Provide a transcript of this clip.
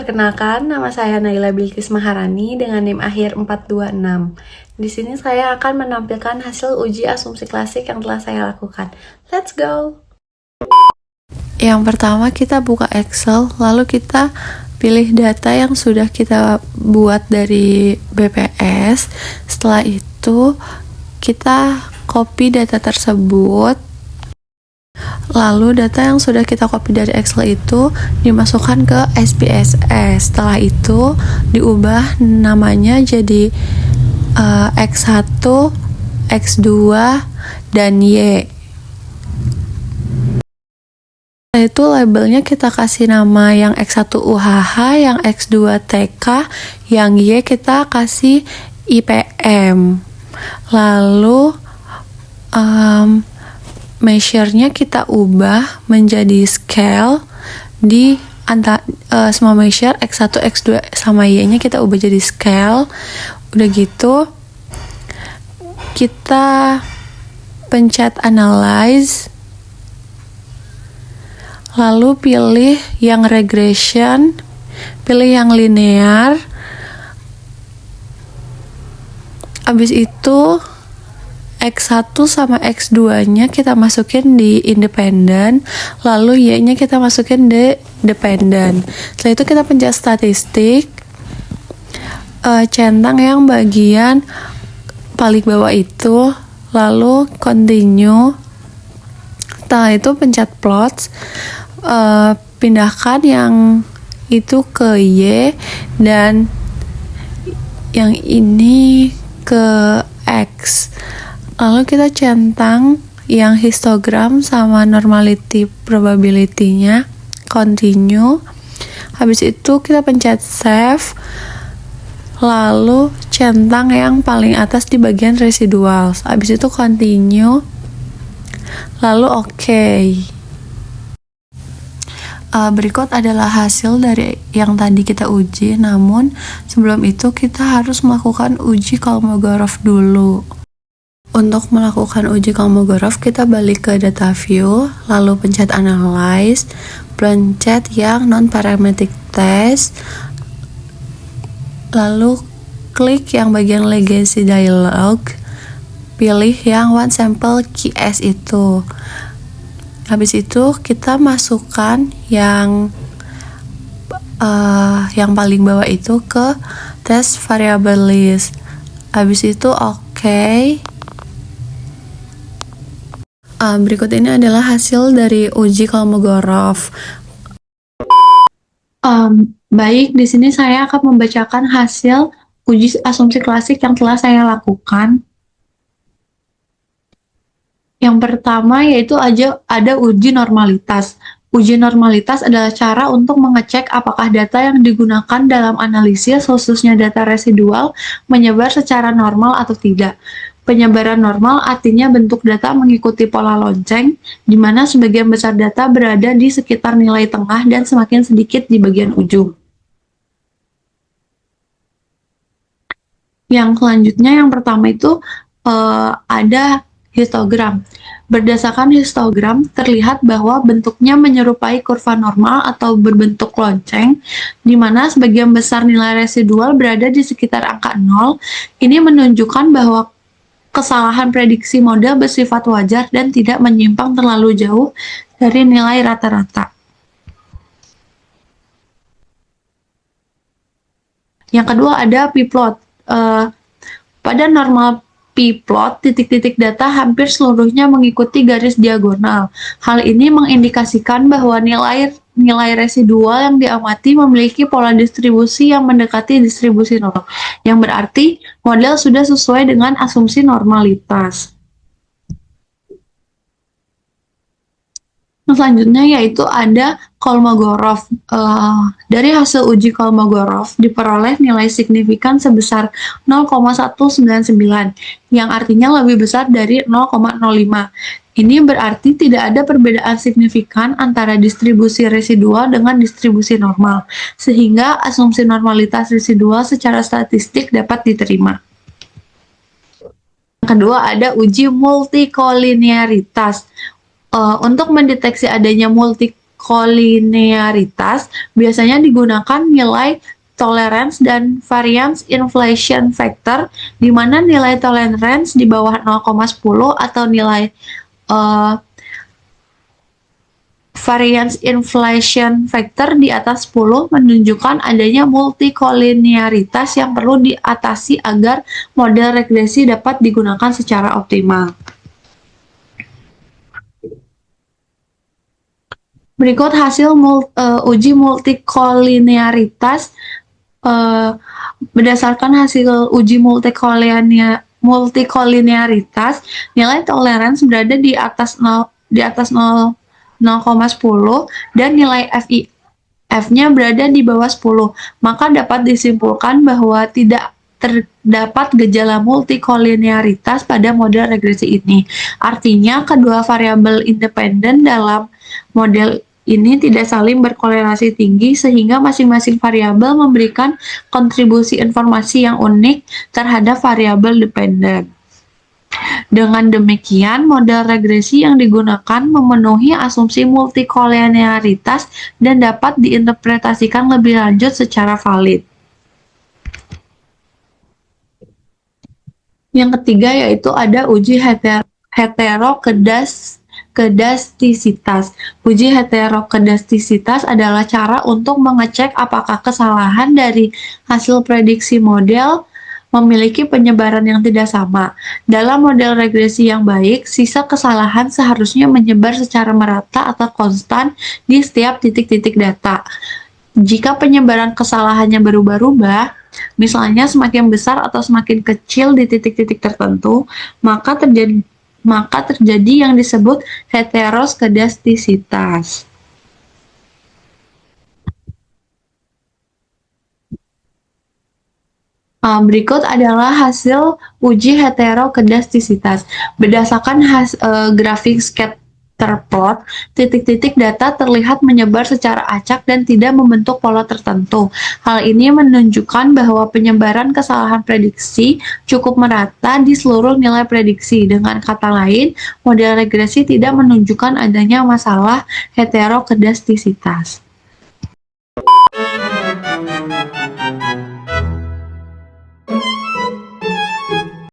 Perkenalkan, nama saya Naila Bilqis Maharani dengan NIM akhir 426. Di sini saya akan menampilkan hasil uji asumsi klasik yang telah saya lakukan. Let's go! Yang pertama kita buka Excel, lalu kita pilih data yang sudah kita buat dari BPS. Setelah itu kita copy data tersebut. Lalu data yang sudah kita copy dari Excel itu dimasukkan ke SPSS. Setelah itu diubah namanya jadi X1, X2, dan Y. Setelah itu labelnya kita kasih nama yang X1 UHH, yang X2 TK, yang Y kita kasih IPM. Lalu measure-nya kita ubah menjadi scale di semua measure X1, X2 sama Y-nya kita ubah jadi scale. Udah gitu kita pencet analyze, lalu pilih yang regression, pilih yang linear. Habis itu X1 sama X2 nya kita masukin di independen, lalu Y nya kita masukin di dependent. Setelah itu kita pencet statistik, centang yang bagian paling bawah itu, lalu continue. Setelah itu pencet plots, pindahkan yang itu ke Y dan yang ini ke X. Lalu kita centang yang histogram sama normality probability-nya, continue. Habis itu kita pencet save, lalu centang yang paling atas di bagian residual. Habis itu continue, lalu OK. Berikut adalah hasil dari yang tadi kita uji, namun sebelum itu kita harus melakukan uji Kolmogorov dulu. Untuk melakukan uji Kolmogorov, kita balik ke data view, lalu pencet analyze, pencet yang non-parametric test, lalu klik yang bagian legacy dialog, pilih yang one sample QS itu. Habis itu kita masukkan yang paling bawah itu ke test variable list. Habis itu OK. Berikut ini adalah hasil dari uji Kolmogorov. Baik, di sini saya akan membacakan hasil uji asumsi klasik yang telah saya lakukan. Yang pertama yaitu ada uji normalitas. Uji normalitas adalah cara untuk mengecek apakah data yang digunakan dalam analisis, khususnya data residual, menyebar secara normal atau tidak. Penyebaran normal artinya bentuk data mengikuti pola lonceng, di mana sebagian besar data berada di sekitar nilai tengah dan semakin sedikit di bagian ujung. Yang selanjutnya, yang pertama itu ada histogram. Berdasarkan histogram, terlihat bahwa bentuknya menyerupai kurva normal atau berbentuk lonceng, di mana sebagian besar nilai residual berada di sekitar angka 0. Ini menunjukkan bahwa kesalahan prediksi model bersifat wajar dan tidak menyimpang terlalu jauh dari nilai rata-rata. Yang kedua ada p-plot. Pada normal p-plot, titik-titik data hampir seluruhnya mengikuti garis diagonal. Hal ini mengindikasikan bahwa nilai residual yang diamati memiliki pola distribusi yang mendekati distribusi normal, yang berarti model sudah sesuai dengan asumsi normalitas. Selanjutnya yaitu ada Kolmogorov. Dari hasil uji Kolmogorov diperoleh nilai signifikan sebesar 0,199, yang artinya lebih besar dari 0,05. Ini berarti tidak ada perbedaan signifikan antara distribusi residual dengan distribusi normal, sehingga asumsi normalitas residual secara statistik dapat diterima. Yang kedua ada uji multikolinearitas. Untuk mendeteksi adanya kolinearitas, biasanya digunakan nilai tolerance dan variance inflation factor, di mana nilai tolerance di bawah 0,10 atau nilai variance inflation factor di atas 10 menunjukkan adanya multikolinearitas yang perlu diatasi agar model regresi dapat digunakan secara optimal. Berikut hasil uji multikolinearitas. Berdasarkan hasil uji multikolinearitas, nilai toleransi berada di atas 0,10 dan nilai F-nya berada di bawah 10. Maka dapat disimpulkan bahwa tidak terdapat gejala multikolinearitas pada model regresi ini. Artinya, kedua variabel independen dalam model ini tidak saling berkorelasi tinggi sehingga masing-masing variabel memberikan kontribusi informasi yang unik terhadap variabel dependen. Dengan demikian, model regresi yang digunakan memenuhi asumsi multikolinearitas dan dapat diinterpretasikan lebih lanjut secara valid. Yang ketiga yaitu ada uji heterokedastisitas. Uji heterokedastisitas adalah cara untuk mengecek apakah kesalahan dari hasil prediksi model memiliki penyebaran yang tidak sama. Dalam model regresi yang baik, sisa kesalahan seharusnya menyebar secara merata atau konstan di setiap titik-titik data. Jika penyebaran kesalahannya berubah-ubah, misalnya semakin besar atau semakin kecil di titik-titik tertentu, maka terjadi yang disebut heteroskedastisitas. Berikut adalah hasil uji heterokedastisitas. Berdasarkan grafik scatter plot, titik-titik data terlihat menyebar secara acak dan tidak membentuk pola tertentu. Hal ini menunjukkan bahwa penyebaran kesalahan prediksi cukup merata di seluruh nilai prediksi. Dengan kata lain, model regresi tidak menunjukkan adanya masalah heterokedastisitas.